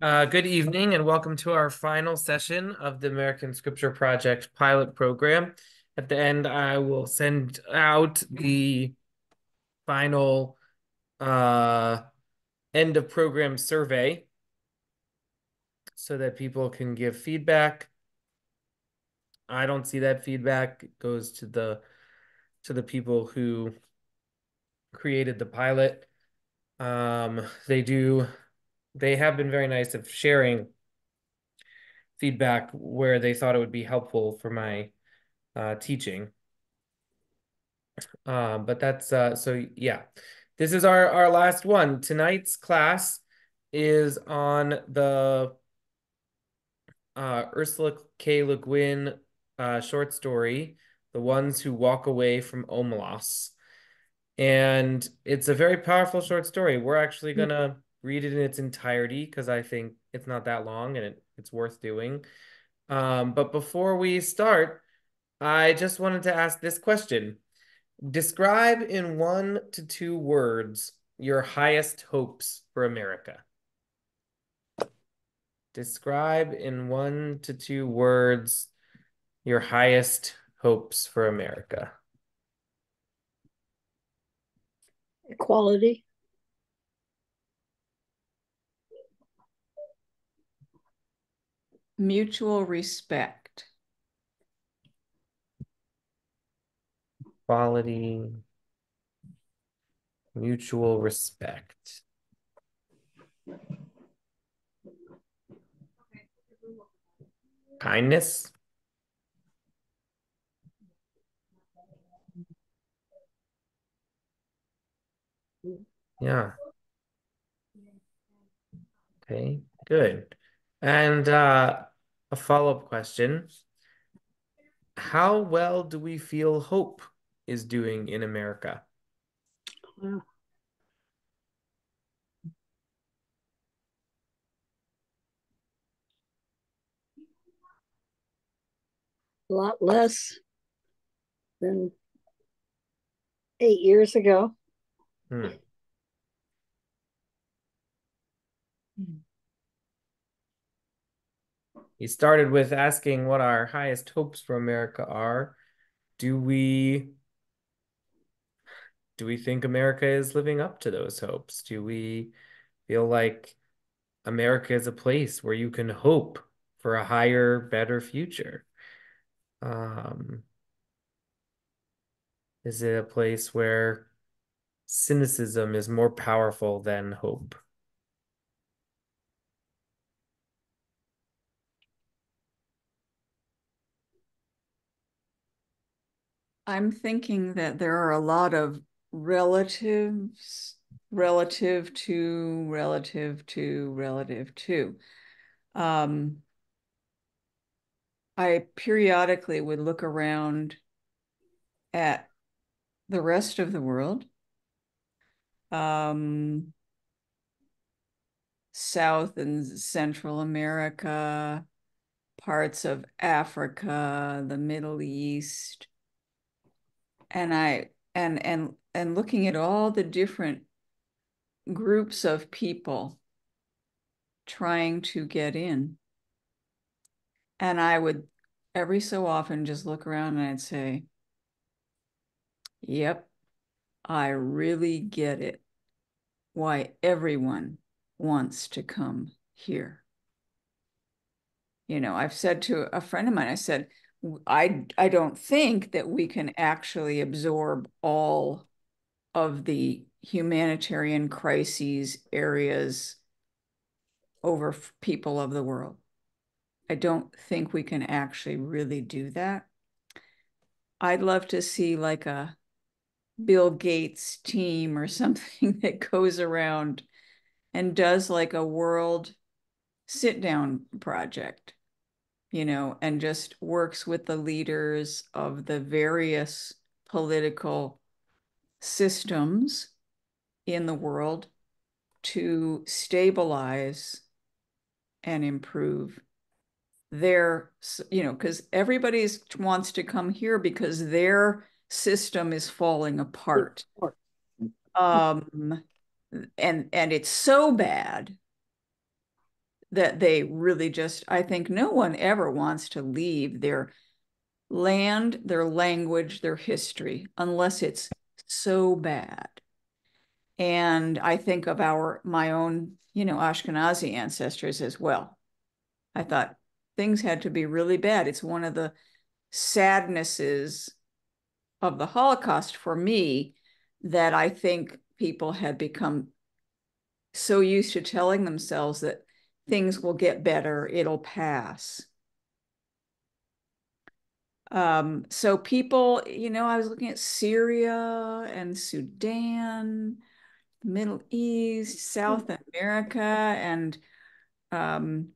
Good evening and welcome to our final session of the American Scripture Project pilot program. At the end, I will send out the final end of program survey so that people can give feedback. I don't see that feedback. It goes to the people who created the pilot. They have been very nice of sharing feedback where they thought it would be helpful for my teaching. But that's so yeah. This is our last one. Tonight's class is on the Ursula K. Le Guin short story, The Ones Who Walk Away from Omelas. And it's a very powerful short story. We're actually gonna read it in its entirety because I think it's not that long and it's worth doing. But before we start, I just wanted to ask this question. Describe in 1 to 2 words your highest hopes for America. Describe in 1 to 2 words your highest hopes for America. Equality, mutual respect, Quality, mutual respect. Kindness, yeah. Okay, good. And a follow-up question. How well do we feel hope is doing in America? a lot less than 8 years ago. Hmm. He started with asking what our highest hopes for America are. Do we do we think America is living up to those hopes? Do we feel like America is a place where you can hope for a higher, better future? Um, is it a place where cynicism is more powerful than hope? I'm thinking that there are a lot of relatives, relative to, relative to, relative to. Um, I periodically would look around at the rest of the world, um, South and Central America, parts of Africa, the Middle East, and and looking at all the different groups of people trying to get in. And I would every so often just look around and I'd say, yep, I really get it. Why everyone wants to come here. I've said to a friend of mine, I said, I don't think that we can actually absorb all of the humanitarian crises areas over people of the world. I don't think we can actually really do that. I'd love to see like a Bill Gates team or something that goes around and does like a world sit down project, and just works with the leaders of the various political systems in the world to stabilize and improve because everybody wants to come here because their system is falling apart. And it's so bad that they really just, I think no one ever wants to leave their land, their language, their history, unless it's so bad. And I think of my own, Ashkenazi ancestors as well. I thought things had to be really bad. It's one of the sadnesses of the Holocaust for me that I think people had become so used to telling themselves that things will get better, it'll pass. So people, I was looking at Syria and Sudan, Middle East, South America, um,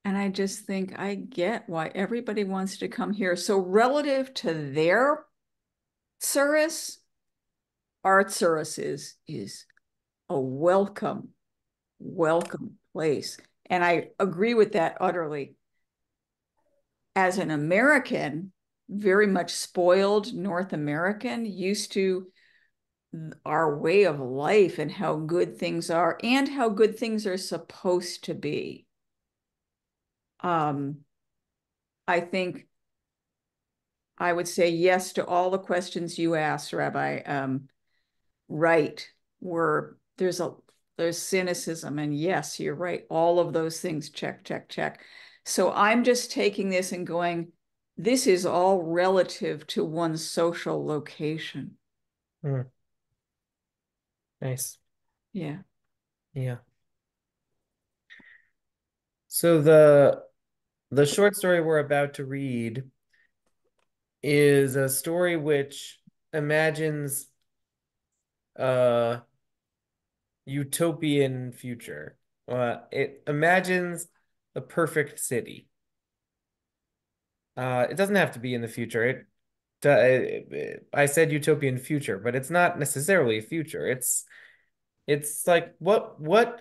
and I just think I get why everybody wants to come here. So relative to their Tsuris, our Tsuris is a welcome place. And I agree with that utterly. As an American, very much spoiled North American, used to our way of life and how good things are and how good things are supposed to be. I think I would say yes to all the questions you asked, Rabbi. Right, where there's cynicism, and yes, you're right. All of those things, check, check, check. So I'm just taking this and going, this is all relative to one's social location. Mm, nice. Yeah. Yeah. So the short story we're about to read is a story which imagines a utopian future. It imagines the perfect city. It doesn't have to be in the future. I said utopian future, but it's not necessarily a future. It's like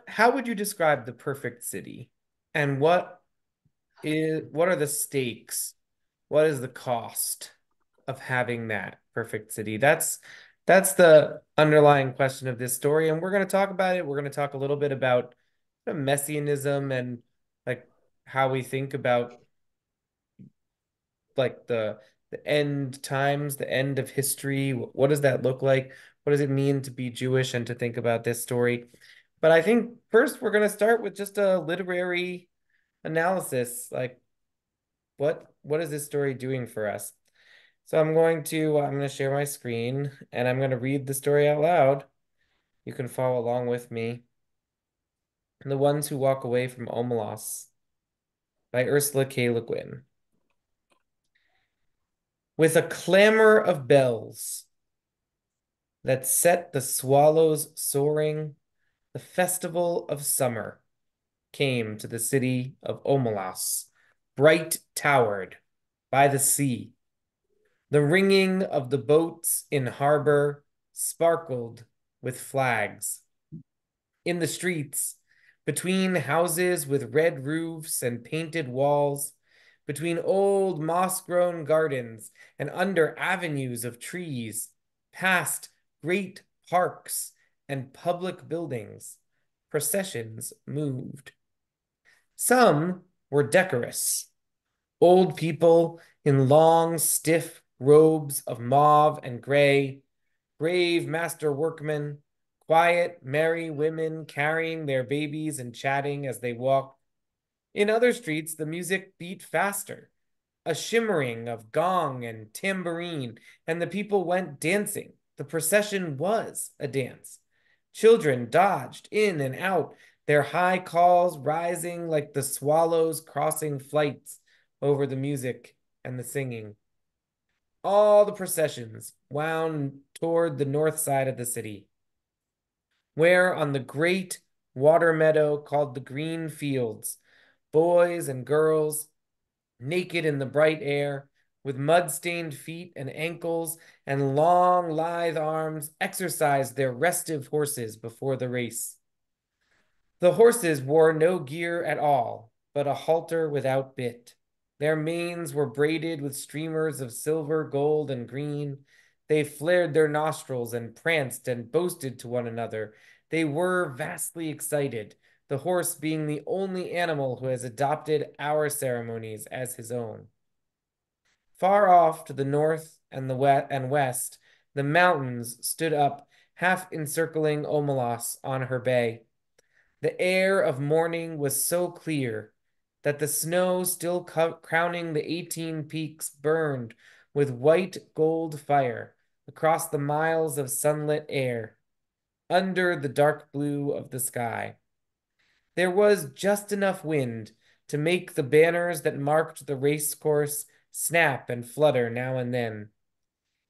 how would you describe the perfect city? And what are the stakes? What is the cost of having that perfect city? That's the underlying question of this story, and we're going to talk about it. We're going to talk a little bit about messianism and like how we think about like the end times, the end of history. What does that look like? What does it mean to be Jewish and to think about this story? But I think first we're going to start with just a literary analysis. Like what is this story doing for us? So I'm going to share my screen and I'm going to read the story out loud. You can follow along with me. The Ones Who Walk Away from Omelas by Ursula K. Le Guin. With a clamor of bells that set the swallows soaring, the festival of summer came to the city of Omelas, bright towered by the sea. The ringing of the boats in harbor sparkled with flags. In the streets, between houses with red roofs and painted walls, between old moss-grown gardens and under avenues of trees, past great parks and public buildings, processions moved. Some were decorous, old people in long, stiff robes of mauve and gray, brave master workmen, quiet, merry women carrying their babies and chatting as they walked. In other streets, the music beat faster, a shimmering of gong and tambourine, and the people went dancing. The procession was a dance. Children dodged in and out, their high calls rising like the swallows crossing flights over the music and the singing. All the processions wound toward the north side of the city, where on the great water meadow called the Green Fields, boys and girls, naked in the bright air, with mud-stained feet and ankles and long, lithe arms, exercised their restive horses before the race. The horses wore no gear at all, but a halter without bit. Their manes were braided with streamers of silver, gold, and green. They flared their nostrils and pranced and boasted to one another. They were vastly excited. the horse being the only animal who has adopted our ceremonies as his own. Far off to the north and west, the mountains stood up, half encircling Omelas on her bay. The air of morning was so clear that the snow still crowning the 18 peaks burned with white gold fire across the miles of sunlit air, under the dark blue of the sky. There was just enough wind to make the banners that marked the race course snap and flutter now and then.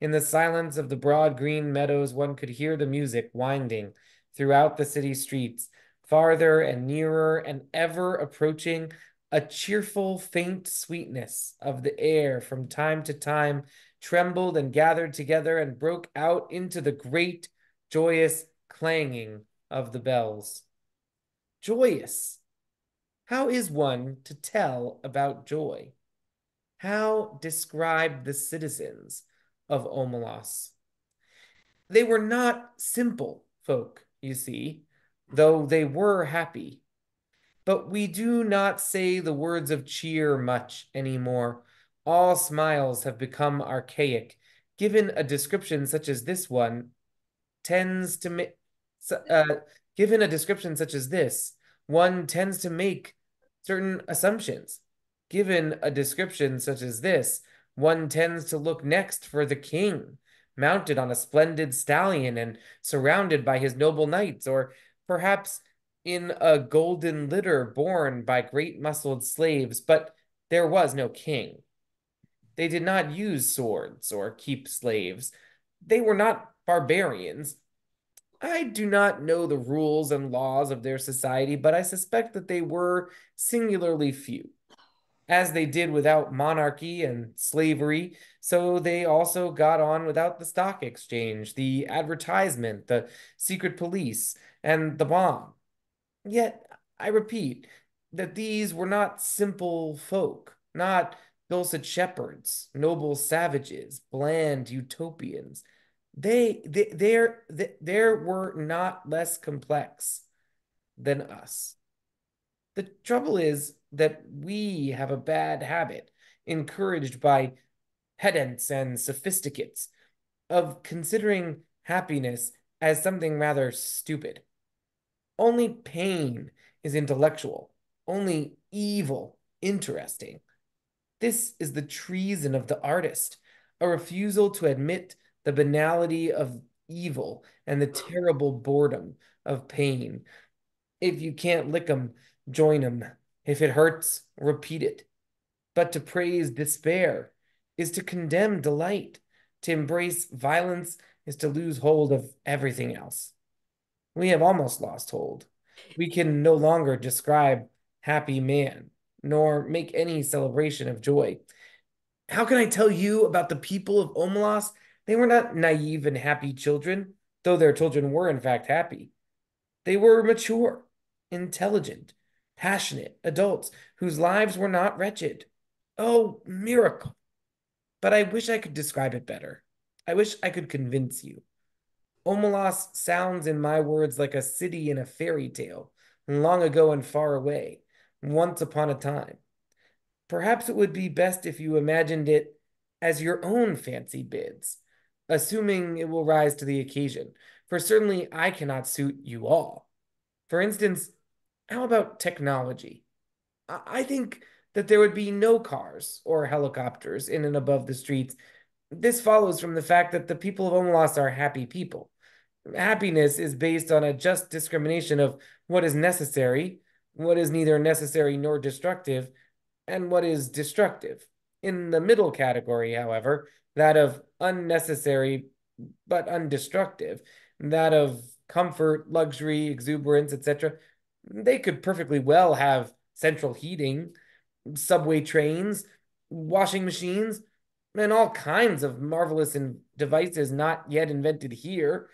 In the silence of the broad green meadows, one could hear the music winding throughout the city streets, farther and nearer and ever approaching, a cheerful, faint sweetness of the air from time to time trembled and gathered together and broke out into the great, joyous clanging of the bells. Joyous. How is one to tell about joy? How describe the citizens of Omelas? They were not simple folk, you see, though they were happy. But we do not say the words of cheer much anymore. All smiles have become archaic. Given a description such as this one, tends to make, uh, given a description such as this, one tends to make certain assumptions. Given a description such as this, one tends to look next for the king, mounted on a splendid stallion and surrounded by his noble knights, or perhaps in a golden litter borne by great muscled slaves, but there was no king. They did not use swords or keep slaves. They were not barbarians. I do not know the rules and laws of their society, but I suspect that they were singularly few. As they did without monarchy and slavery, so they also got on without the stock exchange, the advertisement, the secret police, and the bomb. Yet, I repeat that these were not simple folk, not dulcet shepherds, noble savages, bland utopians. There were not less complex than us. The trouble is that we have a bad habit, encouraged by pedants and sophisticates, of considering happiness as something rather stupid. Only pain is intellectual, only evil interesting. This is the treason of the artist, a refusal to admit the banality of evil and the terrible boredom of pain. If you can't lick 'em, join 'em. If it hurts, repeat it. But to praise despair is to condemn delight. To embrace violence is to lose hold of everything else. We have almost lost hold. We can no longer describe happy man, nor make any celebration of joy. How can I tell you about the people of Omelas? They were not naive and happy children, though their children were in fact happy. They were mature, intelligent, passionate adults whose lives were not wretched. Oh, miracle! But I wish I could describe it better. I wish I could convince you. Omelas sounds in my words like a city in a fairy tale, long ago and far away, once upon a time. Perhaps it would be best if you imagined it as your own fancy bids, assuming it will rise to the occasion, for certainly I cannot suit you all. For instance, how about technology? I think that there would be no cars or helicopters in and above the streets. This follows from the fact that the people of Omelas are happy people. Happiness is based on a just discrimination of what is necessary, what is neither necessary nor destructive, and what is destructive. In the middle category, however, that of unnecessary but undestructive, that of comfort, luxury, exuberance, etc., they could perfectly well have central heating, subway trains, washing machines, and all kinds of marvelous devices not yet invented here,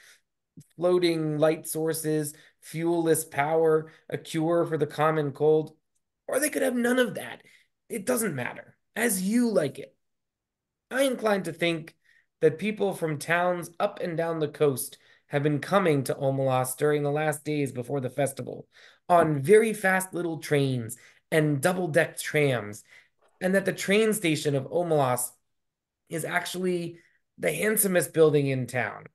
floating light sources, fuelless power, a cure for the common cold. Or they could have none of that. It doesn't matter, as you like it. I incline to think that people from towns up and down the coast have been coming to Omelas during the last days before the festival on very fast little trains and double-decked trams, and that the train station of Omelas is actually the handsomest building in town,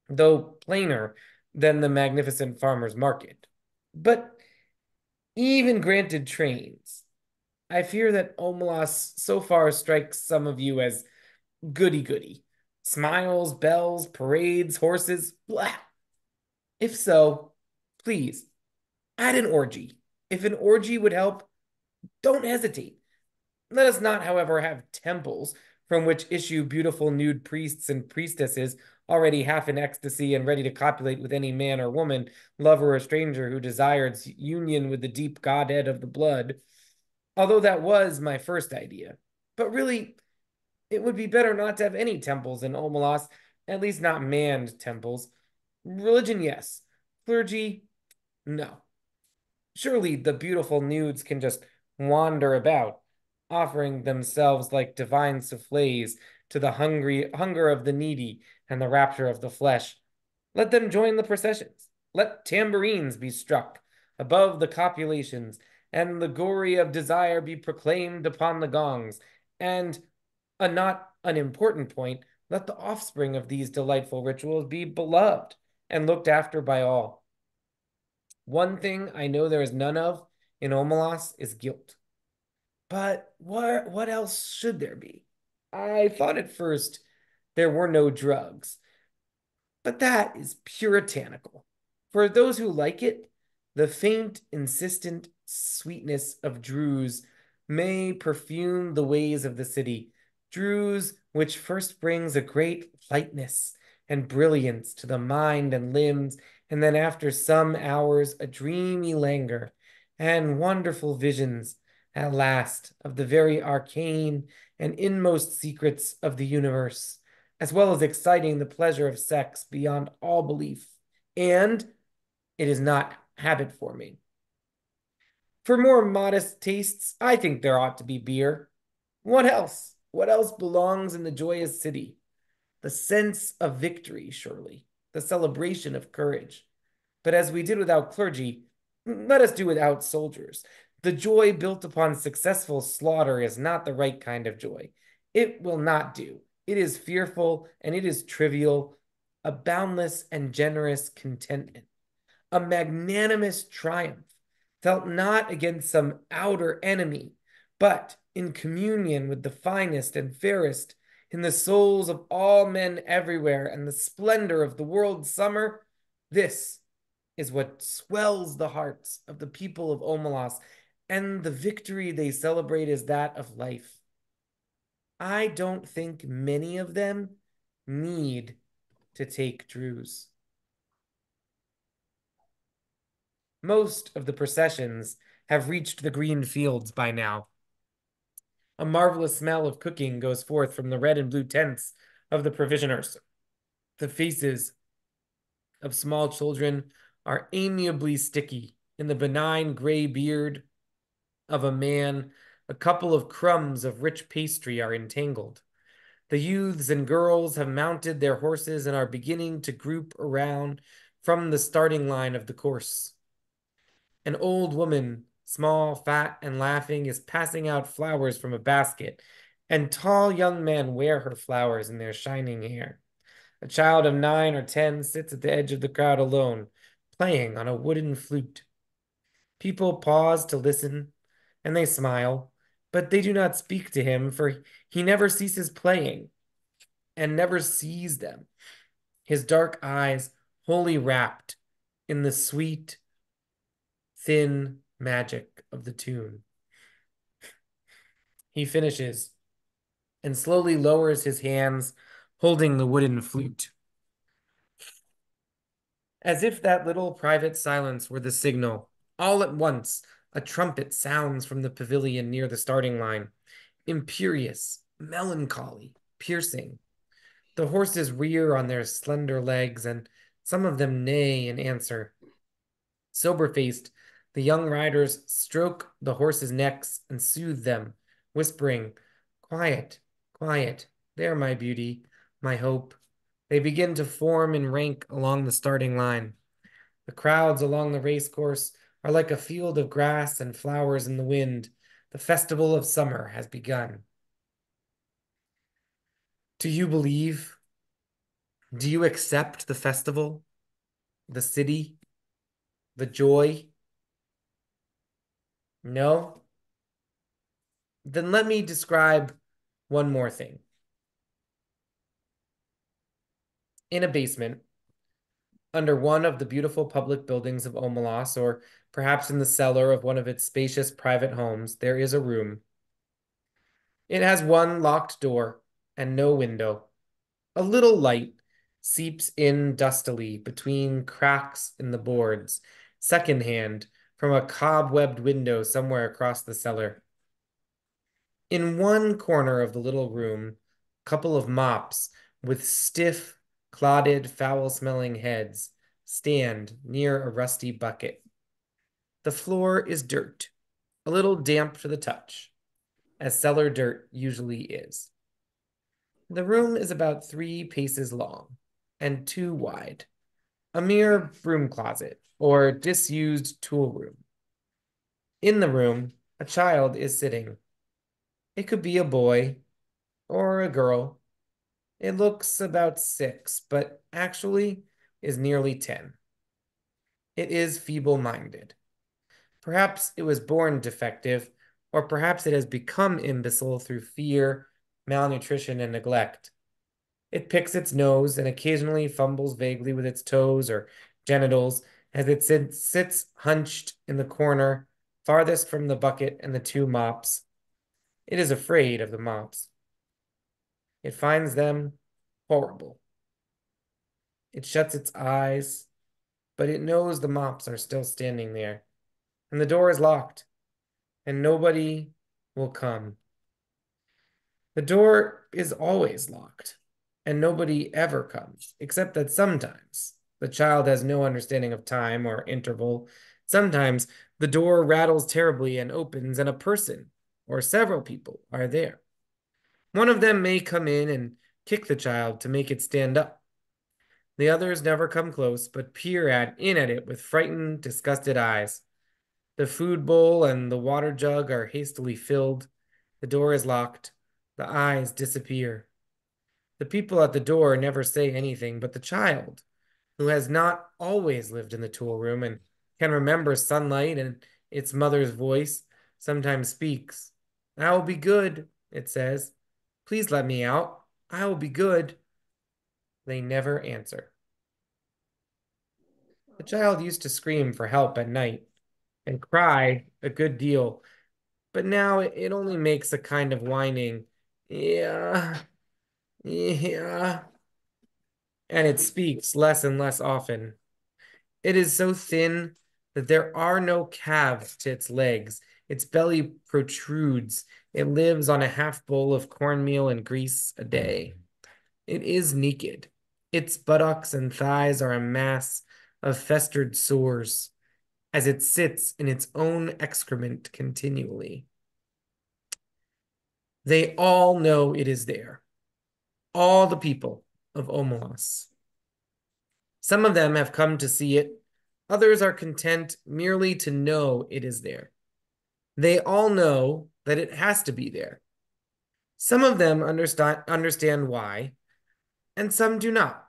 though plainer than the magnificent farmer's market. But even granted trains, I fear that Omelas so far strikes some of you as goody goody. Smiles, bells, parades, horses, blah. If so, please add an orgy. If an orgy would help, don't hesitate. Let us not, however, have temples from which issue beautiful nude priests and priestesses already half in ecstasy and ready to copulate with any man or woman, lover or stranger who desires union with the deep godhead of the blood. Although that was my first idea. But really, it would be better not to have any temples in Omelas, at least not manned temples. Religion, yes. Clergy, no. Surely the beautiful nudes can just wander about, offering themselves like divine souffles to the hunger of the needy and the rapture of the flesh. Let them join the processions. Let tambourines be struck above the copulations, and the glory of desire be proclaimed upon the gongs. And a not unimportant point, let the offspring of these delightful rituals be beloved and looked after by all. One thing I know there is none of in Omelas is guilt. But what else should there be? I thought at first there were no drugs, but that is puritanical. For those who like it, the faint, insistent sweetness of Druse may perfume the ways of the city. Druse, which first brings a great lightness and brilliance to the mind and limbs, and then after some hours, a dreamy languor and wonderful visions at last of the very arcane and inmost secrets of the universe, as well as exciting the pleasure of sex beyond all belief. And it is not habit forming. For more modest tastes, I think there ought to be beer. What else? What else belongs in the joyous city? The sense of victory, surely, the celebration of courage. But as we did without clergy, let us do without soldiers. The joy built upon successful slaughter is not the right kind of joy. It will not do. It is fearful and it is trivial, a boundless and generous contentment, a magnanimous triumph, felt not against some outer enemy, but in communion with the finest and fairest in the souls of all men everywhere and the splendor of the world's summer. This is what swells the hearts of the people of Omelas, and the victory they celebrate is that of life. I don't think many of them need to take Druse. Most of the processions have reached the green fields by now. A marvelous smell of cooking goes forth from the red and blue tents of the provisioners. The faces of small children are amiably sticky. In the benign gray beard of a man, a couple of crumbs of rich pastry are entangled. The youths and girls have mounted their horses and are beginning to group around from the starting line of the course. An old woman, small, fat, and laughing, is passing out flowers from a basket, and tall young men wear her flowers in their shining hair. A child of 9 or 10 sits at the edge of the crowd alone, playing on a wooden flute. People pause to listen, and they smile, but they do not speak to him, for he never ceases playing and never sees them, his dark eyes wholly wrapped in the sweet, thin magic of the tune. He finishes and slowly lowers his hands, holding the wooden flute. As if that little private silence were the signal, all at once a trumpet sounds from the pavilion near the starting line, imperious, melancholy, piercing. The horses rear on their slender legs, and some of them neigh in answer. Sober-faced, the young riders stroke the horses' necks and soothe them, whispering, "Quiet, quiet, there, my beauty, my hope. They begin to form in rank along the starting line. The crowds along the race course are like a field of grass and flowers in the wind. The festival of summer has begun. Do you believe? Do you accept the festival, the city, the joy? No? Then let me describe one more thing. In a basement, under one of the beautiful public buildings of Omelas, or perhaps in the cellar of one of its spacious private homes, there is a room. It has one locked door and no window. A little light seeps in dustily between cracks in the boards, secondhand from a cobwebbed window somewhere across the cellar. In one corner of the little room, a couple of mops with stiff, clotted, foul-smelling heads stand near a rusty bucket. The floor is dirt, a little damp to the touch, as cellar dirt usually is. The room is about 3 paces long and 2 wide, a mere broom closet or disused tool room. In the room, a child is sitting. It could be a boy or a girl. It looks about 6, but actually is nearly 10. It is feeble-minded. Perhaps it was born defective, or perhaps it has become imbecile through fear, malnutrition, and neglect. It picks its nose and occasionally fumbles vaguely with its toes or genitals as it sits hunched in the corner, farthest from the bucket and the 2 mops. It is afraid of the mops. It finds them horrible. It shuts its eyes, but it knows the mops are still standing there, and the door is locked, and nobody will come. The door is always locked, and nobody ever comes, except that sometimes the child has no understanding of time or interval. Sometimes the door rattles terribly and opens, and a person or several people are there. One of them may come in and kick the child to make it stand up. The others never come close, but peer in at it with frightened, disgusted eyes. The food bowl and the water jug are hastily filled. The door is locked. The eyes disappear. The people at the door never say anything, but the child, who has not always lived in the tool room and can remember sunlight and its mother's voice, sometimes speaks. I will be good, it says. Please let me out. I will be good. They never answer. The child used to scream for help at night and cry a good deal, but now it only makes a kind of whining, yeah, yeah, and it speaks less and less often. It is so thin that there are no calves to its legs. Its belly protrudes. It lives on a half bowl of cornmeal and grease a day. It is naked. Its buttocks and thighs are a mass of festered sores as it sits in its own excrement continually. They all know it is there, all the people of Omelas. Some of them have come to see it. Others are content merely to know it is there. They all know that it has to be there. Some of them understand why, and some do not.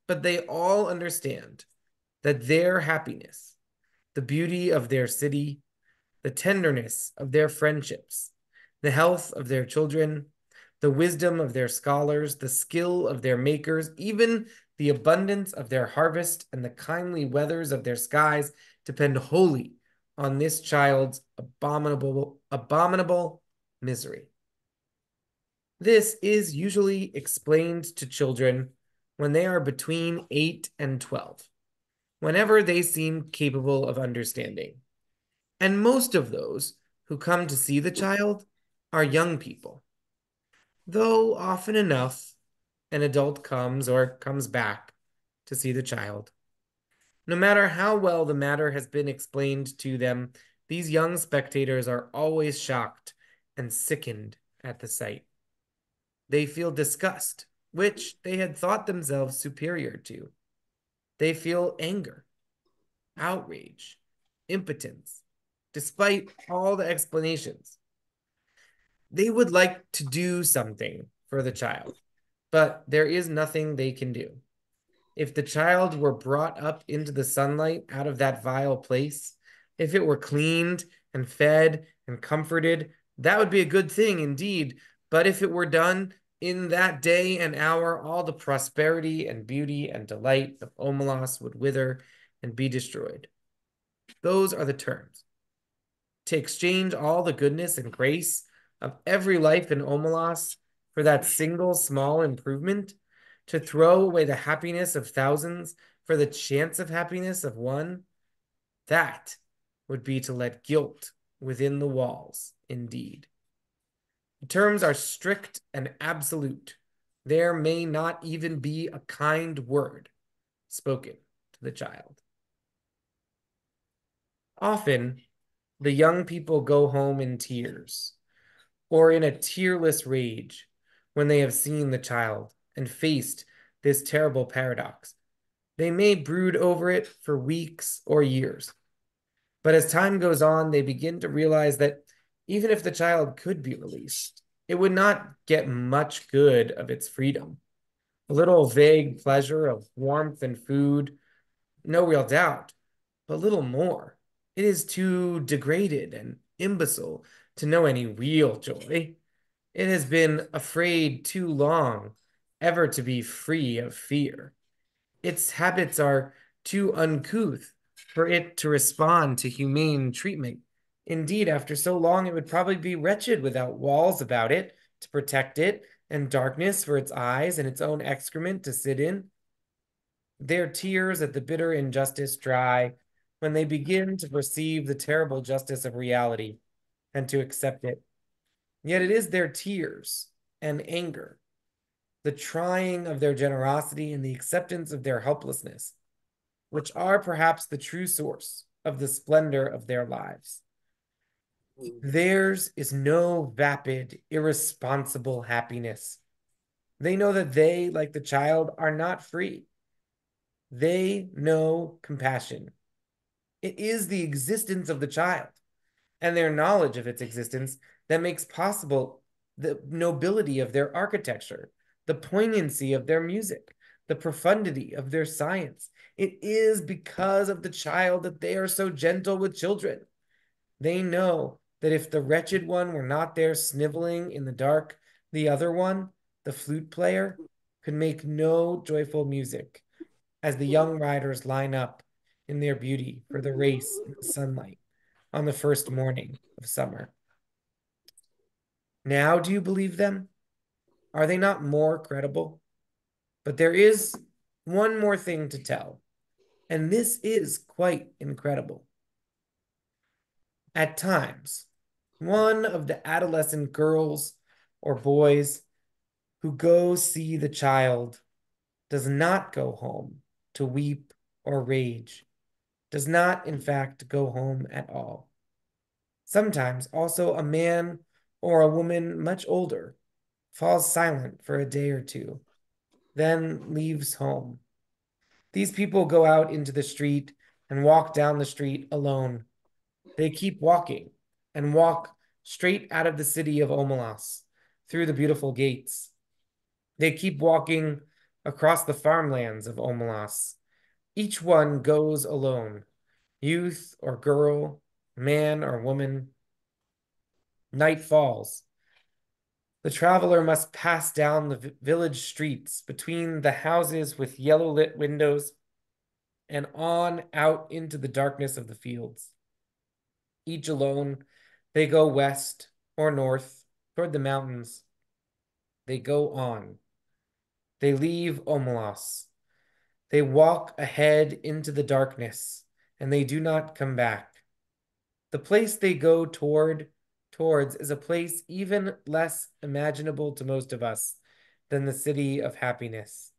But they all understand that their happiness, the beauty of their city, the tenderness of their friendships, the health of their children, the wisdom of their scholars, the skill of their makers, even the abundance of their harvest and the kindly weathers of their skies depend wholly on this child's abominable misery. This is usually explained to children when they are between 8 and 12, whenever they seem capable of understanding. And most of those who come to see the child are young people, though often enough an adult comes or comes back to see the child. No matter how well the matter has been explained to them, these young spectators are always shocked and sickened at the sight. They feel disgust which they had thought themselves superior to. They feel anger, outrage, impotence, despite all the explanations. They would like to do something for the child, but there is nothing they can do. If the child were brought up into the sunlight out of that vile place, if it were cleaned and fed and comforted, that would be a good thing indeed. But if it were done in that day and hour, all the prosperity and beauty and delight of Omelas would wither and be destroyed. Those are the terms. To exchange all the goodness and grace of every life in Omelas for that single small improvement, to throw away the happiness of thousands for the chance of happiness of one, that would be to let guilt within the walls, indeed. The terms are strict and absolute. There may not even be a kind word spoken to the child. Often, the young people go home in tears or in a tearless rage when they have seen the child and faced this terrible paradox. They may brood over it for weeks or years, but as time goes on, they begin to realize that even if the child could be released, it would not get much good of its freedom. A little vague pleasure of warmth and food, no real doubt, but little more. It is too degraded and imbecile to know any real joy. It has been afraid too long ever to be free of fear. Its habits are too uncouth for it to respond to humane treatment. Indeed, after so long, it would probably be wretched without walls about it to protect it, and darkness for its eyes, and its own excrement to sit in. Their tears at the bitter injustice dry when they begin to perceive the terrible justice of reality and to accept it. Yet it is their tears and anger, the trying of their generosity and the acceptance of their helplessness, which are perhaps the true source of the splendor of their lives. Theirs is no vapid, irresponsible happiness. They know that they, like the child, are not free. They know compassion. It is the existence of the child and their knowledge of its existence that makes possible the nobility of their architecture, the poignancy of their music, the profundity of their science. It is because of the child that they are so gentle with children. They know that if the wretched one were not there sniveling in the dark, the other one, the flute player, could make no joyful music as the young riders line up in their beauty for the race in the sunlight on the first morning of summer. Now, do you believe them? Are they not more credible? But there is one more thing to tell, and this is quite incredible. At times, one of the adolescent girls or boys who go see the child does not go home to weep or rage, does not, in fact, go home at all. Sometimes also a man or a woman much older falls silent for a day or two, then leaves home. These people go out into the street and walk down the street alone. They keep walking and walk straight out of the city of Omelas through the beautiful gates. They keep walking across the farmlands of Omelas. Each one goes alone, youth or girl, man or woman. Night falls. The traveler must pass down the village streets between the houses with yellow lit windows and on out into the darkness of the fields. Each alone, they go west or north toward the mountains. They go on. They leave Omelas. They walk ahead into the darkness, and they do not come back. The place they go towards is a place even less imaginable to most of us than the city of happiness.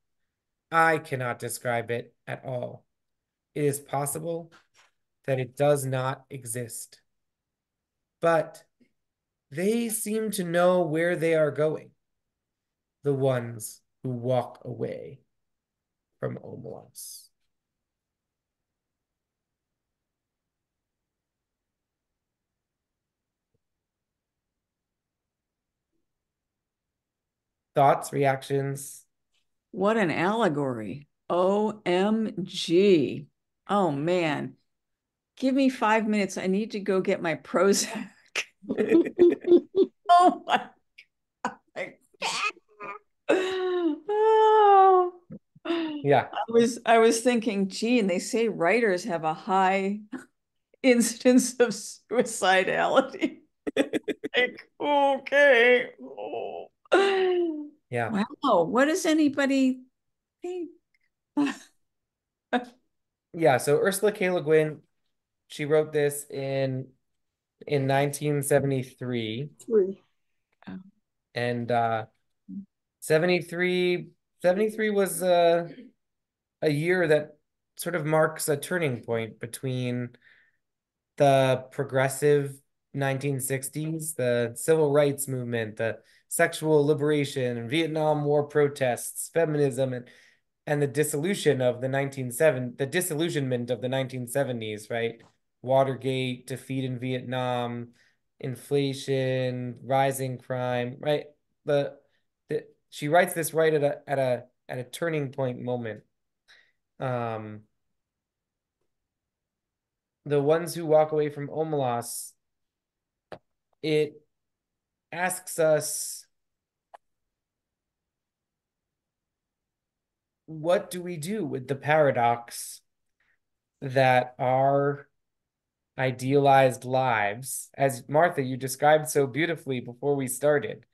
I cannot describe it at all. It is possible that it does not exist. But they seem to know where they are going, the ones who walk away from Omelas. Thoughts, reactions? What an allegory. OMG. Oh man. Give me 5 minutes. I need to go get my Prozac. Oh my God. Oh. Yeah. I was thinking, gee, and they say writers have a high incidence of suicidality. Like, okay. Oh. Yeah. Wow. What does anybody think? Yeah. So Ursula K. Le Guin, she wrote this in 1973. Three. And 73, 73 was a year that sort of marks a turning point between the progressive 1960s, the civil rights movement, the sexual liberation, Vietnam War protests, feminism, and the dissolution of the disillusionment of the 1970s, right? Watergate, defeat in Vietnam, inflation, rising crime, right? The, she writes this right at a turning point moment. Um, the ones who walk away from Omelas, it asks us, what do we do with the paradox that our idealized lives, as Martha, you described so beautifully before we started?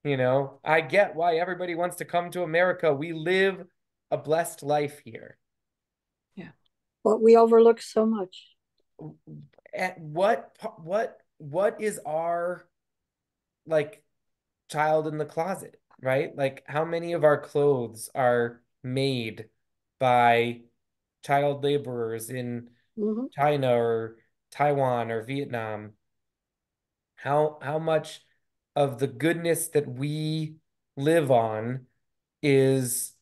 I get why everybody wants to come to America. We live a blessed life here. Yeah. But we overlook so much. At what is our, like, child in the closet, right? Like, how many of our clothes are made by child laborers in Mm-hmm. China or Taiwan or Vietnam? How much of the goodness that we live on is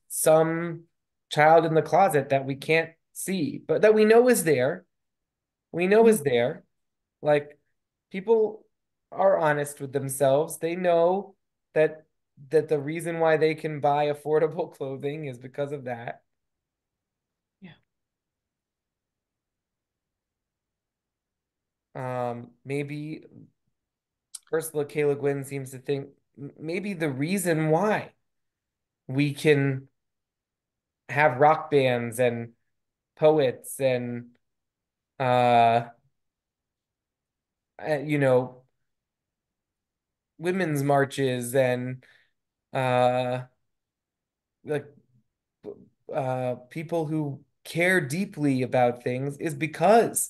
some child in the closet that we can't see, but that we know is there. We know is there. Like, people are honest with themselves. They know that the reason why they can buy affordable clothing is because of that. Yeah. Maybe Ursula K. Le Guin seems to think maybe the reason why we can have rock bands and poets and uh, you know, women's marches and uh like people who care deeply about things is because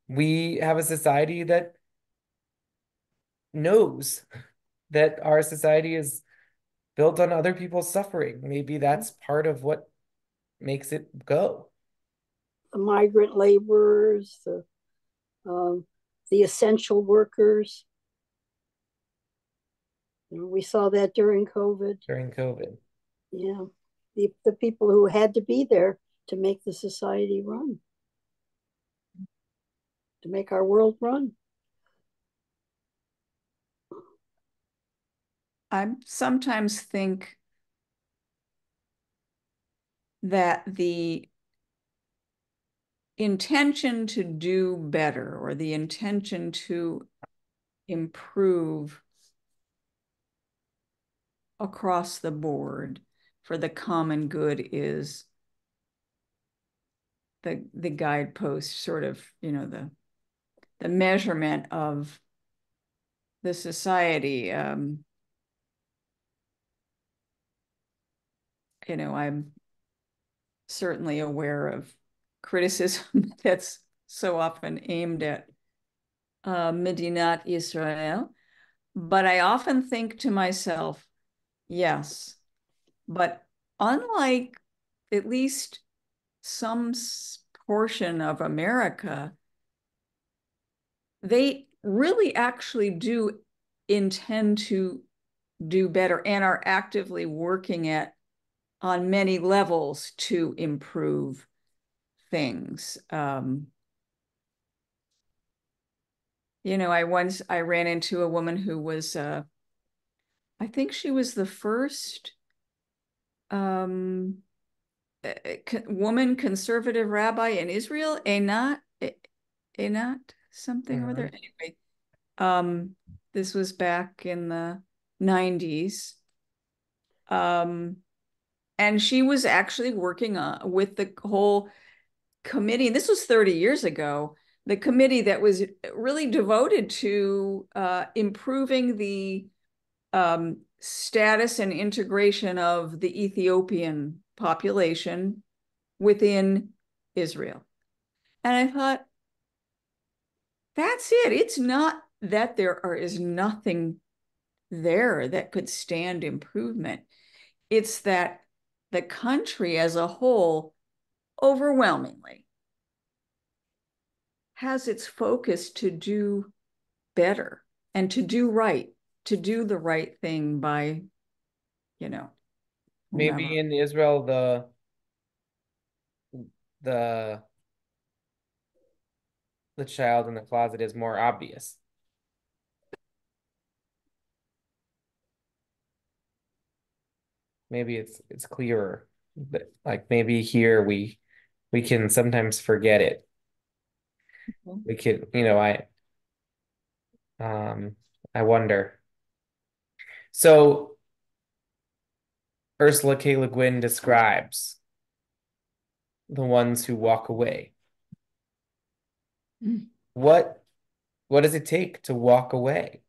we have a society that knows that our society is built on other people's suffering. Maybe that's part of what makes it go. The migrant laborers, um, the essential workers. We saw that during COVID. During COVID. Yeah, the people who had to be there to make the society run, to make our world run. I sometimes think that the intention to do better or the intention to improve across the board for the common good is the guidepost, sort of, the measurement of the society. I'm certainly aware of criticism that's so often aimed at Medinat Israel, but I often think to myself, yes, but unlike at least some portion of America, they really actually do intend to do better and are actively working at on many levels to improve things. I ran into a woman who was, I think she was the first um, woman conservative rabbi in Israel, Einat something or other. Mhm. Anyway, this was back in the 90s. And she was actually working with the whole committee. This was 30 years ago. The committee that was really devoted to improving the status and integration of the Ethiopian population within Israel. And I thought, that's it. It's not that is nothing there that could stand improvement. It's that the country as a whole overwhelmingly has its focus to do better and to do right, to do the right thing by, you know, whomever. Maybe in Israel, the the child in the closet is more obvious. Maybe it's clearer. But like maybe here we can sometimes forget it. We could, um I wonder. So Ursula K. Le Guin describes the ones who walk away. Mm. What what does it take to walk away?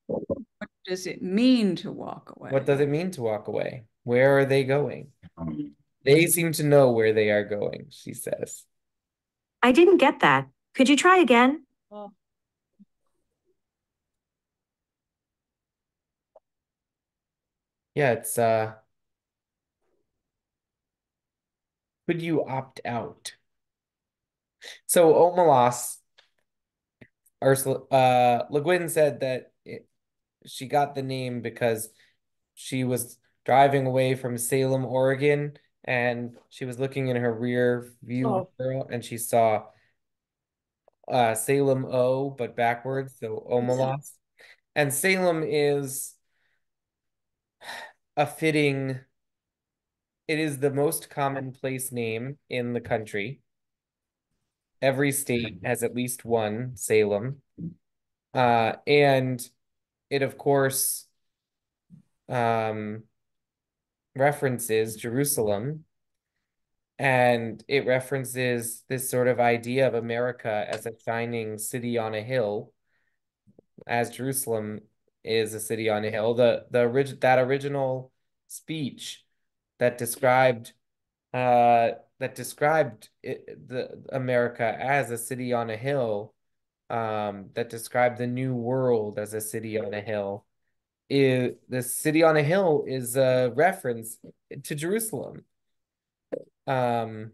What does it mean to walk What away? does it mean to walk away? Where are they going? They seem to know where they are going, she says. I didn't get that. Could you try again? Oh. Yeah, it's could you opt out? So Omelas, Ursula Le Guin said that she got the name because she was driving away from Salem, Oregon, and she was looking in her rear view Oh, mirror and she saw Salem O, but backwards, so yeah. Omelas. And Salem is a fitting, it is the most commonplace name in the country. Every state has at least one Salem. And it, of course, um, references Jerusalem, and it references this sort of idea of America as a shining city on a hill, as Jerusalem is a city on a hill. That original speech that described the America as a city on a hill, that described the new world as a city on a hill. Is the city on a hill is a reference to Jerusalem. Um,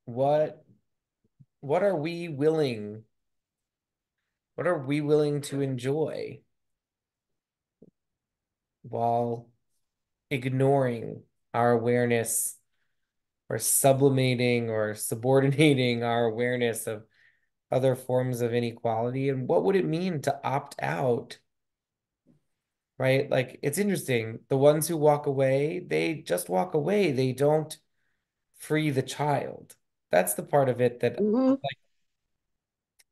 what what are we willing what are we willing to enjoy while ignoring our awareness or sublimating or subordinating our awareness of other forms of inequality? And what would it mean to opt out, right? Like it's interesting. The ones who walk away, they just walk away. They don't free the child. That's the part of it that Hmm.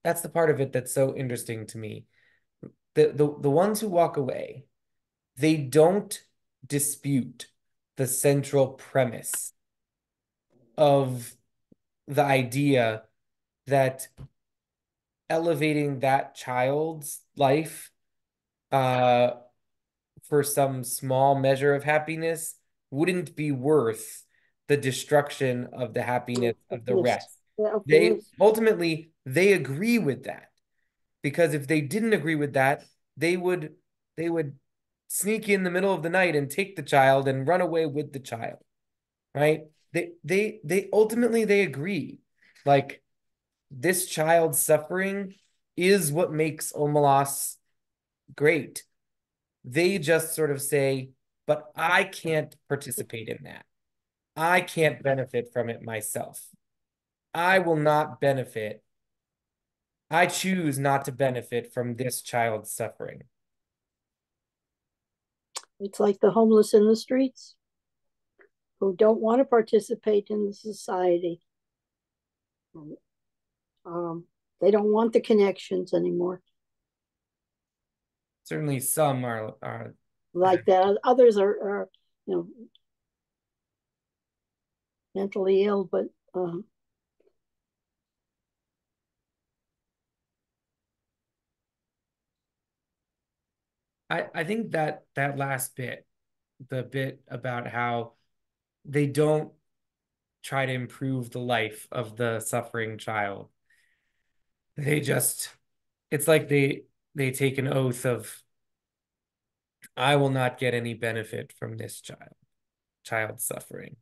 that's the part of it that's so interesting to me. The ones who walk away, they don't dispute the central premise of the idea that elevating that child's life uh, for some small measure of happiness wouldn't be worth the destruction of the happiness of the Yes. rest. Yeah, okay. They ultimately they agree with that, because if they didn't agree with that, they would sneak in the middle of the night and take the child and run away with the child, right? They ultimately they agree. Like this child's suffering is what makes Omelas great. They just sort of say, but I can't participate in that. I can't benefit from it myself. I will not benefit. I choose not to benefit from this child's suffering. It's like the homeless in the streets who don't want to participate in the society. Um, they don't want the connections anymore. Certainly some are Like that. Others are you know, mentally ill, but I think that that last bit, the bit about how they don't try to improve the life of the suffering child. They just it's like they take an oath of I will not get any benefit from this child's suffering.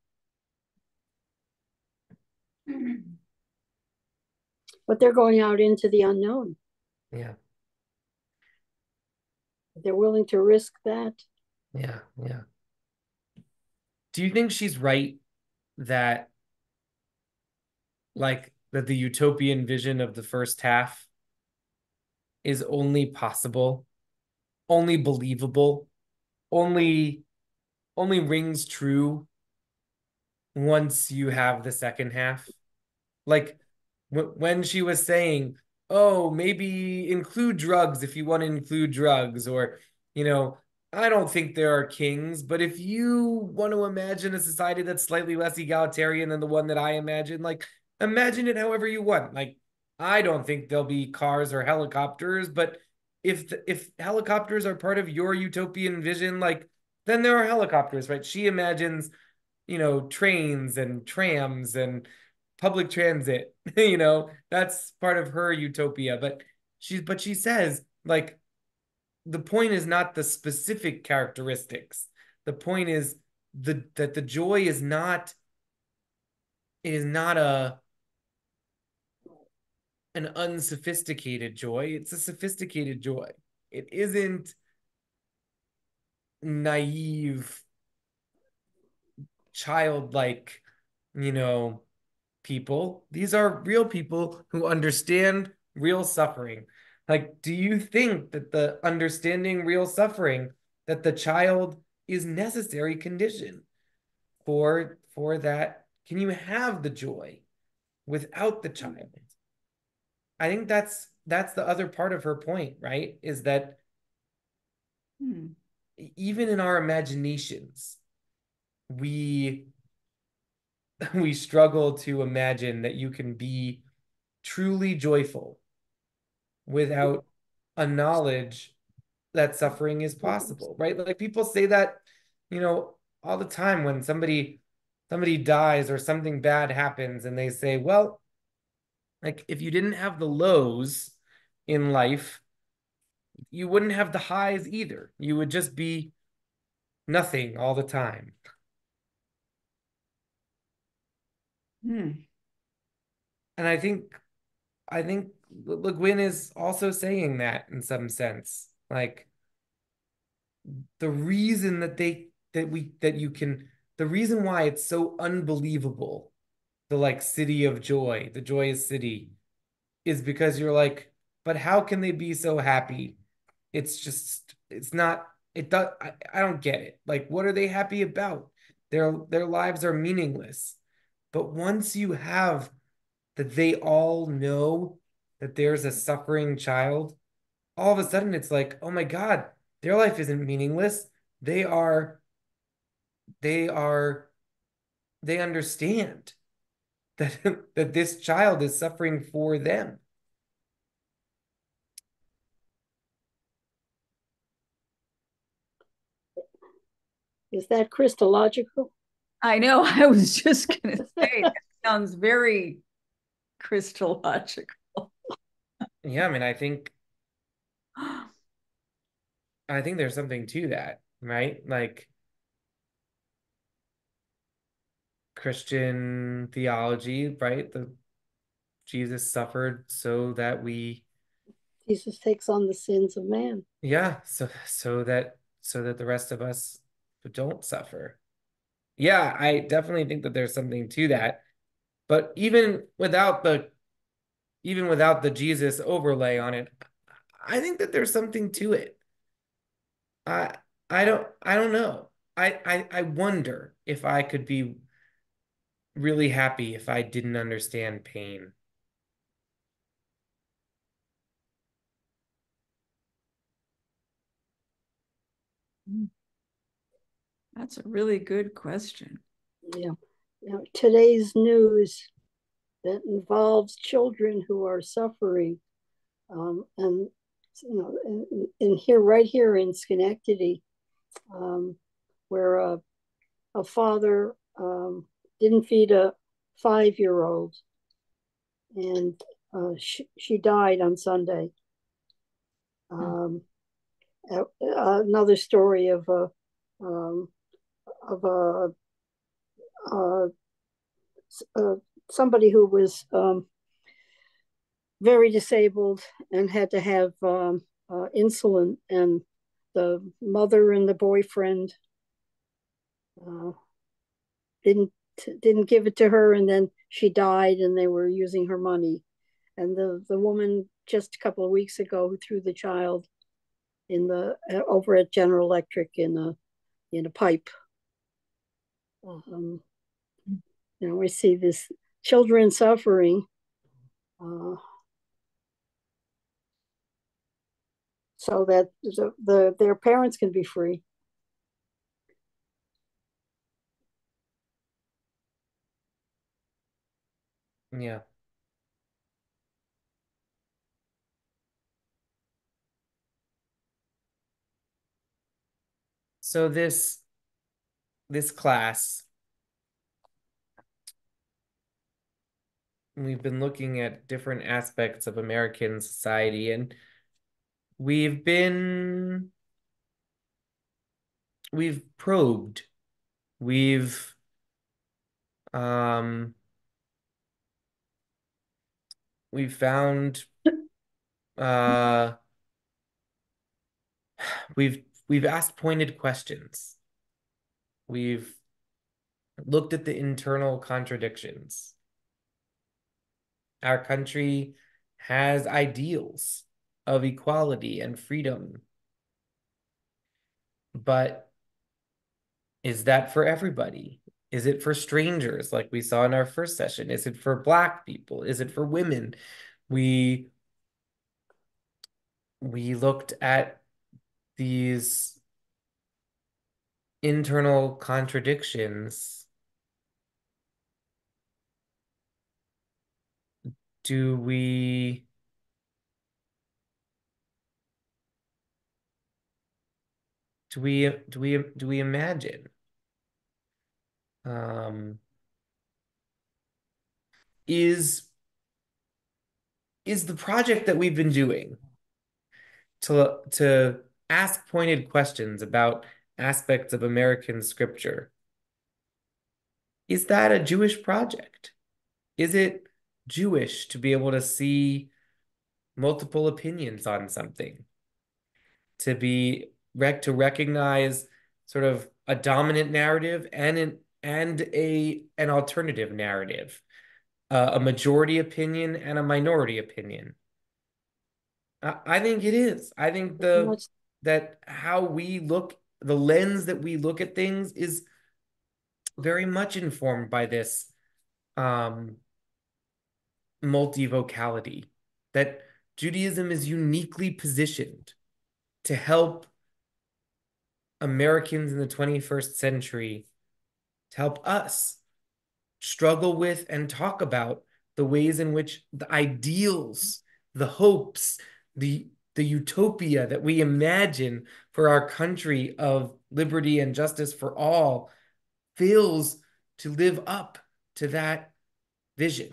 but they're going out into the unknown. Yeah. They're willing to risk that. Yeah, yeah. Do you think she's right that that the utopian vision of the first half is only possible, only believable, only only rings true once you have the second half? Like when she was saying, "Oh, maybe include drugs if you want to include drugs," or you know, I don't think there are kings, but if you want to imagine a society that's slightly less egalitarian than the one that I imagine, like imagine it however you want. Like I don't think there'll be cars or helicopters, but if helicopters are part of your utopian vision, like then there are helicopters, right? She imagines trains and trams and public transit. That's part of her utopia. But she says, like, the point is not the specific characteristics. The point is that the joy is not it is not an unsophisticated joy. It's a sophisticated joy. It isn't naive, childlike, you know, people. These are real people who understand real suffering. Like, do you think that the understanding real suffering, that the child is necessary condition for that? Can you have the joy without the child? I think that's the other part of her point, right? Is that Hmm. even in our imaginations, we we struggle to imagine that you can be truly joyful without a knowledge that suffering is possible, right? Like people say that, all the time when somebody dies or something bad happens and they say, well, like if you didn't have the lows in life, you wouldn't have the highs either. You would just be nothing all the time. Hmm. And I think Le Guin is also saying that in some sense. Like the reason that you can the reason why it's so unbelievable, the like city of joy, the joyous city, is because you're like, but how can they be so happy? It's not it does I don't get it. Like what are they happy about? Their lives are meaningless. But once you have that they all know that there's a suffering child, all of a sudden it's like, oh my God, their life isn't meaningless. They are, they are, they understand that that this child is suffering for them. Is that Christological? I know. I was just going to say that sounds very Christological. Yeah, I mean, I think there's something to that, right? Like Christian theology, right? The Jesus suffered so that we, Jesus takes on the sins of man. yeah, so that the rest of us don't suffer. Yeah, I definitely think that there's something to that. But even without the Jesus overlay on it, I think that there's something to it. I I don't know. I wonder if I could be really happy if I didn't understand pain. That's a really good question. Yeah. Today's news that involves children who are suffering, and in here, right here in Schenectady, um, where a father didn't feed a 5-year-old, and she died on Sunday. Um, Another story um, of uh, uh, somebody who was very disabled and had to have insulin, and the mother and the boyfriend uh, didn't didn't give it to her, and then she died, and they were using her money. And the woman just a couple of weeks ago who threw the child in the over at General Electric in a pipe. Um, we see this children suffering, uh, so that their parents can be free. Yeah. So this class, we've been looking at different aspects of American society, and we've been we've probed, we've um we've found uh we've asked pointed questions. We've looked at the internal contradictions. Our country has ideals of equality and freedom, but is that for everybody? Is it for strangers, like we saw in our first session? Is it for Black people? Is it for women? We we looked at these internal contradictions. Do we do we imagine? Um, is is the project that we've been doing to ask pointed questions about aspects of American scripture, is that a Jewish project? Is it Jewish to be able to see multiple opinions on something, to recognize sort of a dominant narrative and an alternative narrative, a majority opinion and a minority opinion? I think it is. I think that how we look, the lens that we look at things is very much informed by this um, multivocality, that Judaism is uniquely positioned to help Americans in the 21st century, to help us struggle with and talk about the ways in which the ideals, the hopes, the utopia that we imagine for our country of liberty and justice for all fails to live up to that vision.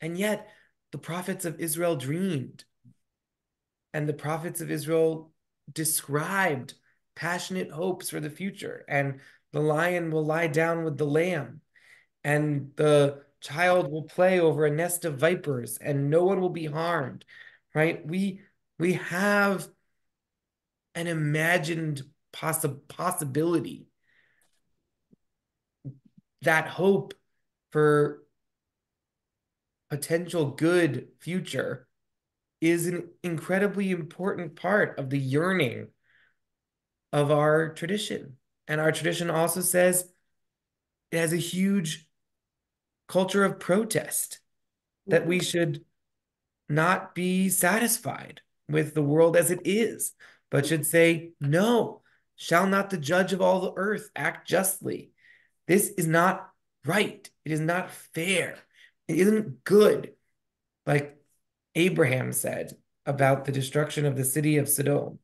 And yet, the prophets of Israel dreamed, and the prophets of Israel described passionate hopes for the future. And the lion will lie down with the lamb, and child will play over a nest of vipers and no one will be harmed, right? We have an imagined possibility, that hope for potential good future is an incredibly important part of the yearning of our tradition. And our tradition also says it has a huge culture of protest, that we should not be satisfied with the world as it is, but should say, no, shall not the judge of all the earth act justly? This is not right. It is not fair. It isn't good. Like Abraham said about the destruction of the city of Sodom.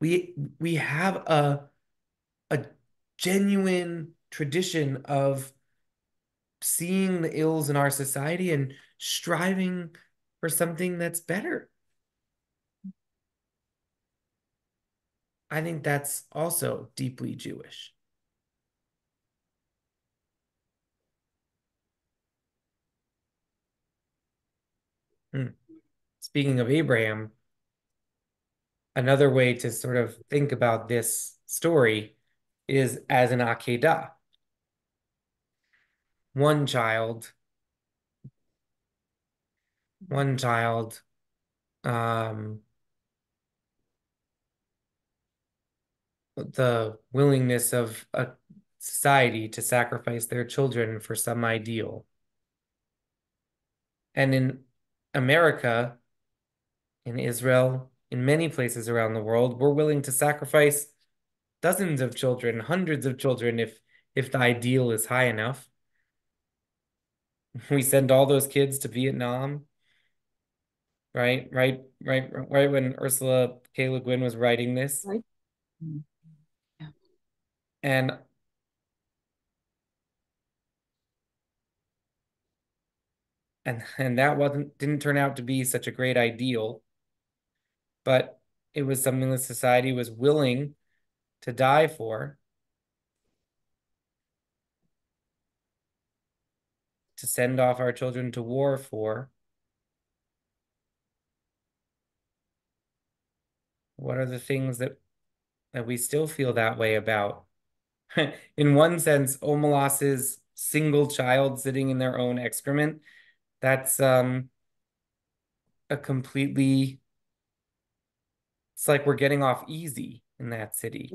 We have a genuine tradition of seeing the ills in our society and striving for something that's better. I think that's also deeply Jewish. Hmm. Speaking of Abraham, another way to sort of think about this story is as an Akedah. One child, one child, um, the willingness of a society to sacrifice their children for some ideal. And in America, in Israel, in many places around the world, we're willing to sacrifice dozens of children, hundreds of children if the ideal is high enough. We send all those kids to Vietnam, right when Ursula K. Le Guin was writing this. Right. Yeah. And and that didn't turn out to be such a great ideal, but it was something that society was willing to die for, to send off our children to war for. What are the things that we still feel that way about? In one sense, Omelas's single child sitting in their own excrement, that's a completely, it's like we're getting off easy in that city.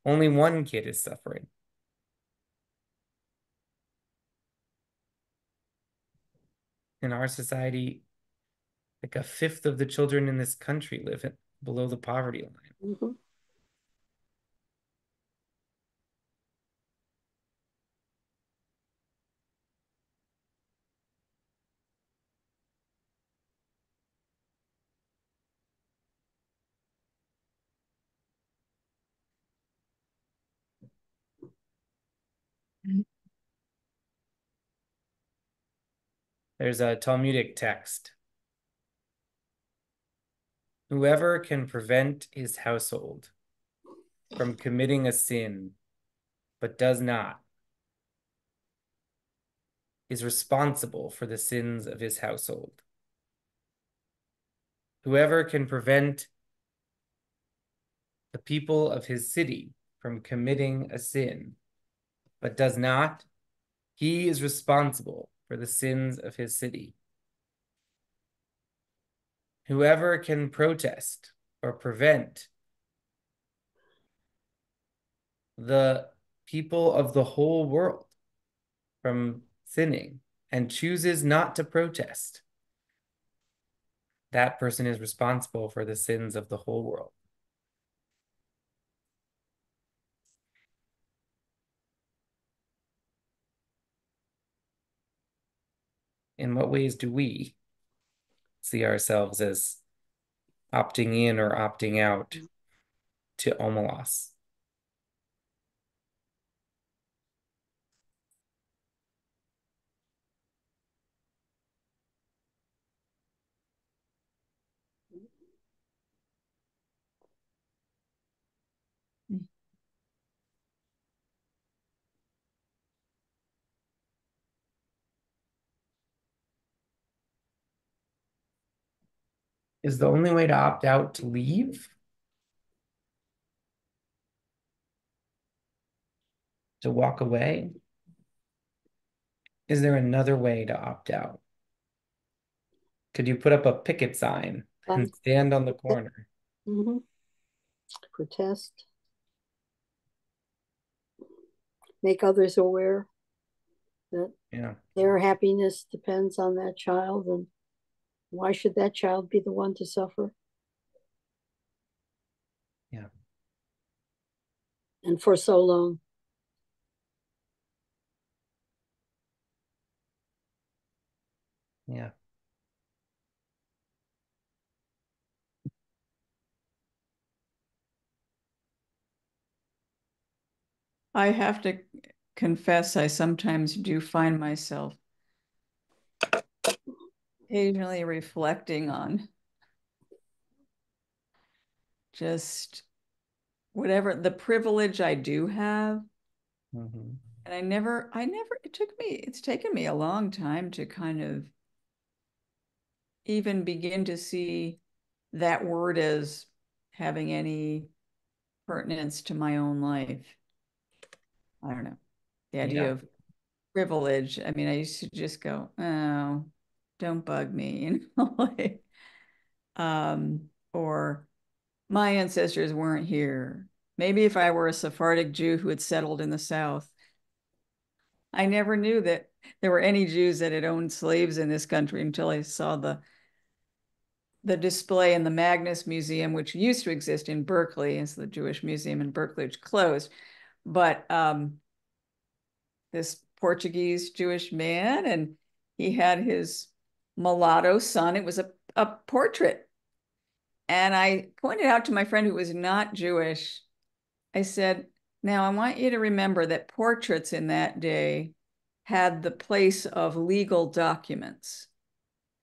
Only one kid is suffering. In our society, like a fifth of the children in this country live below the poverty line. Mm-hmm. There's a Talmudic text. Whoever can prevent his household from committing a sin, but does not, is responsible for the sins of his household. Whoever can prevent the people of his city from committing a sin, but does not, he is responsible for the sins of his city. Whoever can protest or prevent the people of the whole world from sinning and chooses not to protest, that person is responsible for the sins of the whole world. In what ways do we see ourselves as opting in or opting out to Omelas? Is the only way to opt out to leave? To walk away? Is there another way to opt out? Could you put up a picket sign and stand on the corner? Mhm. Protest, make others aware that Yeah, their happiness depends on that child, and why should that child be the one to suffer? yeah, And for so long. yeah. I have to confess, I sometimes do find myself occasionally reflecting on just whatever the privilege I do have. Mhm. And it's taken me a long time to kind of even begin to see that word as having any pertinence to my own life. I don't know. The idea Yeah, of privilege. I mean, I used to just go, oh, don't bug me, like, or my ancestors weren't here. Maybe if I were a Sephardic Jew who had settled in the South, I never knew that there were any Jews that had owned slaves in this country until I saw the display in the Magnus Museum, which used to exist in Berkeley. It's the Jewish Museum in Berkeley, which closed. But this Portuguese Jewish man, and he had his mulatto son. It was a portrait. And I pointed out to my friend who was not Jewish, I said, now I want you to remember that portraits in that day had the place of legal documents.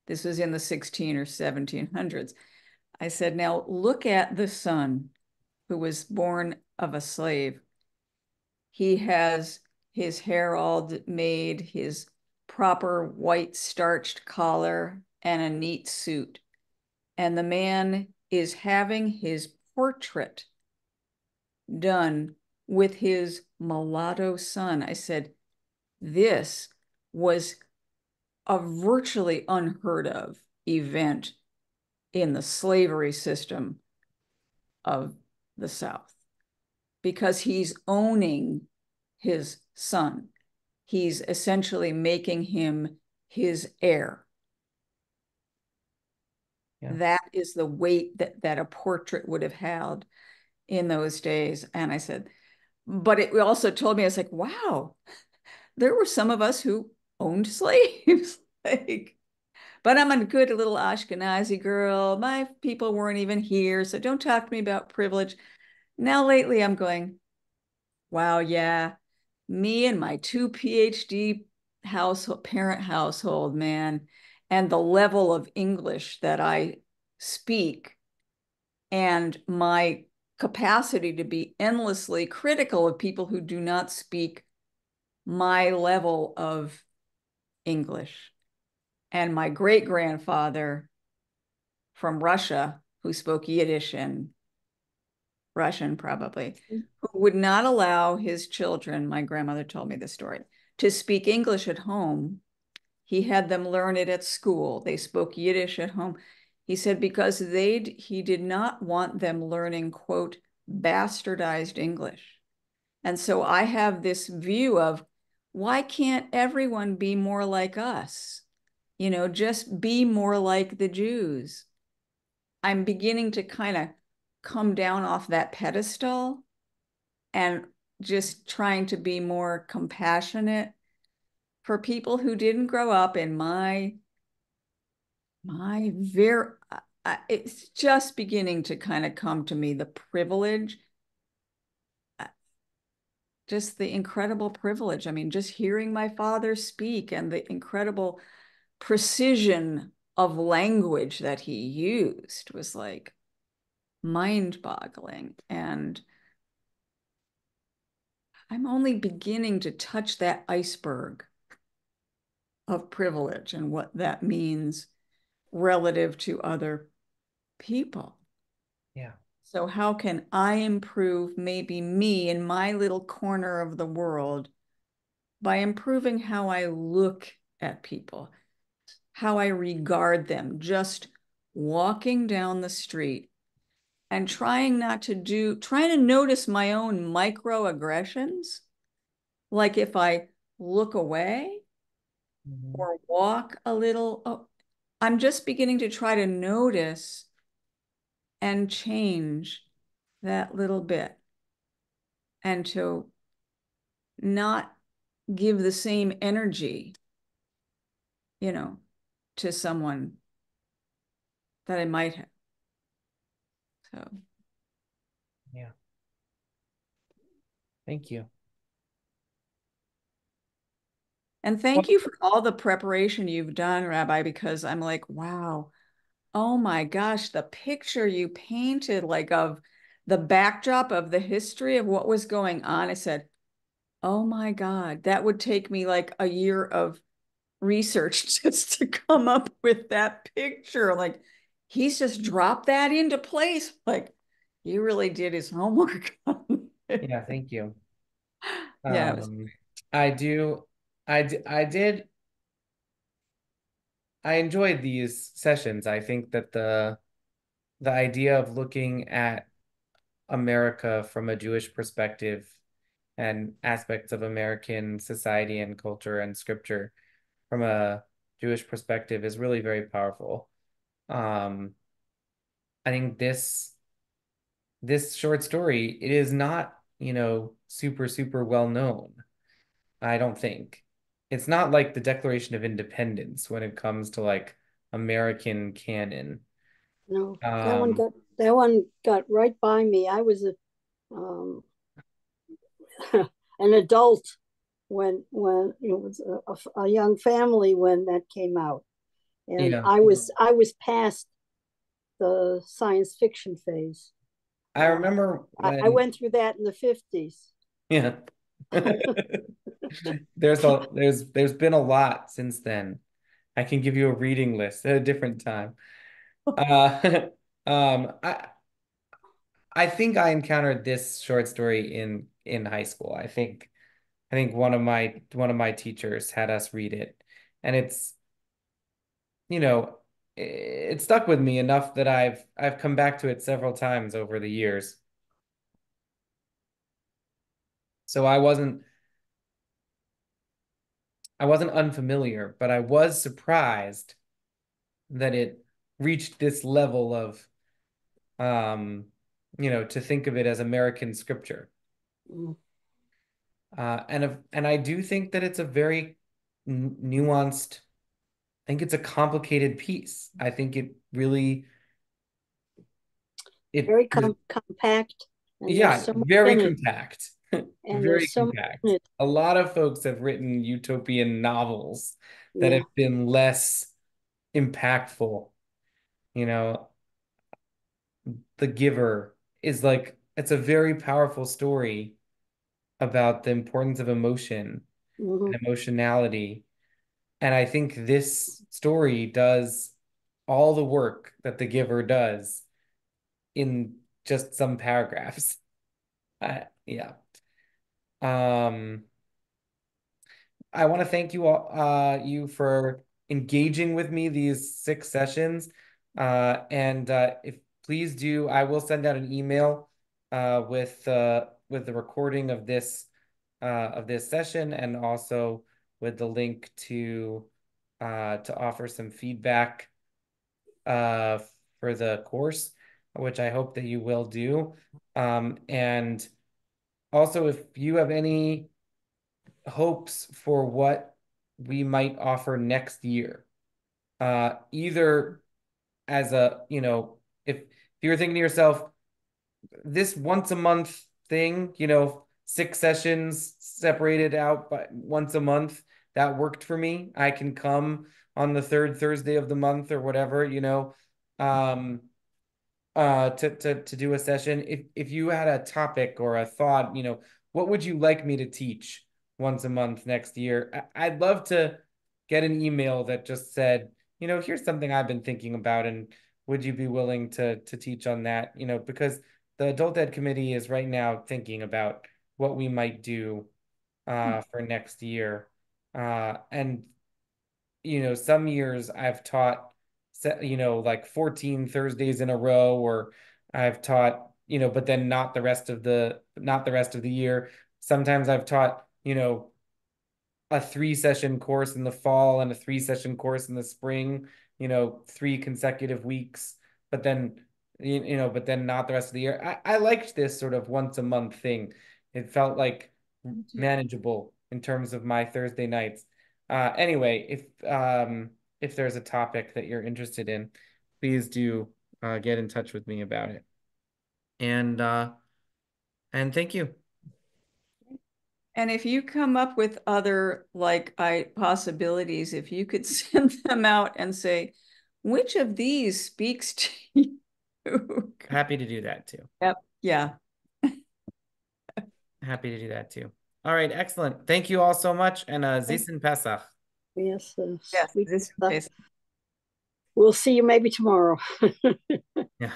This was in the 16 or 1700s. I said, now look at the son who was born of a slave. He has his hair all made, his proper white starched collar, and a neat suit. And the man is having his portrait done with his mulatto son. I said, this was a virtually unheard of event in the slavery system of the South because he's owning his son. He's essentially making him his heir. yeah, That is the weight that a portrait would have had in those days. And I said, but it also told me, I was like, wow, there were some of us who owned slaves. Like, but I'm a good little Ashkenazi girl. My people weren't even here. So don't talk to me about privilege. Now, lately, I'm going, wow, yeah, me and my two PhD household, parent household, man, and the level of English that I speak and my capacity to be endlessly critical of people who do not speak my level of English. And my great grandfather from Russia, who spoke Yiddish and Russian probably, who would not allow his children, my grandmother told me the story, to speak English at home. He had them learn it at school. They spoke Yiddish at home. He said because he did not want them learning, quote, bastardized English. And so I have this view of why can't everyone be more like us? You know, just be more like the Jews. I'm beginning to kind of come down off that pedestal and just trying to be more compassionate for people who didn't grow up in my very it's just beginning to kind of come to me the privilege, just the incredible privilege. I mean, just hearing my father speak and the incredible precision of language that he used was like mind-boggling. And I'm only beginning to touch that iceberg of privilege and what that means relative to other people. Yeah. So how can I improve maybe me in my little corner of the world by improving how I look at people, how I regard them, just walking down the street and trying to notice my own microaggressions. Like if I look away Mhm. or walk a little, oh, I'm just beginning to try to notice and change that little bit and to not give the same energy, you know, to someone that I might have. So, Yeah. Thank you. and Well, thank you for all the preparation you've done, Rabbi, because I'm like, wow, oh my gosh, the picture you painted, like of the backdrop of the history of what was going on. I said, oh my God, that would take me like a year of research just to come up with that picture. Like he's just dropped that into place. Like he really did his homework on it. yeah, thank you. Yeah, it was Um, I do, I did, I enjoyed these sessions. I think that the idea of looking at America from a Jewish perspective and aspects of American society and culture and scripture from a Jewish perspective is really very powerful. Um, I think this short story, it is not, super well known. I don't think. It's not like the Declaration of Independence when it comes to like American canon. No, Um, that one got right by me. I was um, an adult when it was a young family when that came out, and yeah. I was past the science fiction phase. I Uh, remember I when, went through that in the 50s. yeah. There's been a lot since then. I can give you a reading list at a different time. Uh, I think I encountered this short story in high school. I think one of my teachers had us read it, and you know, it stuck with me enough that I've come back to it several times over the years. So I wasn't unfamiliar, but I was surprised that it reached this level of to think of it as American scripture. Mm. And I do think that it's a very nuanced. I think it's a complicated piece. I think it really it Very is, compact, and there's yeah, so much very in it, compact. and Very there's so much in compact. it. A lot of folks have written utopian novels that have Yeah. been less impactful. You know, The Giver is like it's a very powerful story about the importance of emotion Hmm. and emotionality. And I think this story does all the work that The Giver does in just some paragraphs. Yeah. Um, I want to thank you for engaging with me these 6 sessions. And if please do, I will send out an email with the recording of this session and also with the link to offer some feedback uh, for the course, which I hope that you will do. And also, if you have any hopes for what we might offer next year. Either as if you're thinking to yourself, this once a month thing, 6 sessions separated out by once a month, that worked for me. I can come on the third Thursday of the month or whatever, um, to do a session. If you had a topic or a thought, what would you like me to teach once a month next year? I'd love to get an email that just said, here's something I've been thinking about, and would you be willing to teach on that? You know, because the adult ed committee is right now thinking about what we might do for next year. And you know, some years I've taught, you know, like 14 Thursdays in a row, or I've taught, you know, but then not the rest of the year. Sometimes I've taught, you know, a 3 session course in the fall and a 3 session course in the spring, you know, 3 consecutive weeks, but then, you know, but then not the rest of the year. I liked this sort of once a month thing. It felt like manageable in terms of my Thursday nights. Anyway, if there's a topic that you're interested in, please do get in touch with me about it. And thank you. And if you come up with other possibilities, if you could send them out and say, which of these speaks to you? Happy to do that too. Yep. Yeah. Happy to do that too. All right, excellent. Thank you all so much, and Zisen Pesach. Yes, Yes. This is we'll see you maybe tomorrow. Yeah.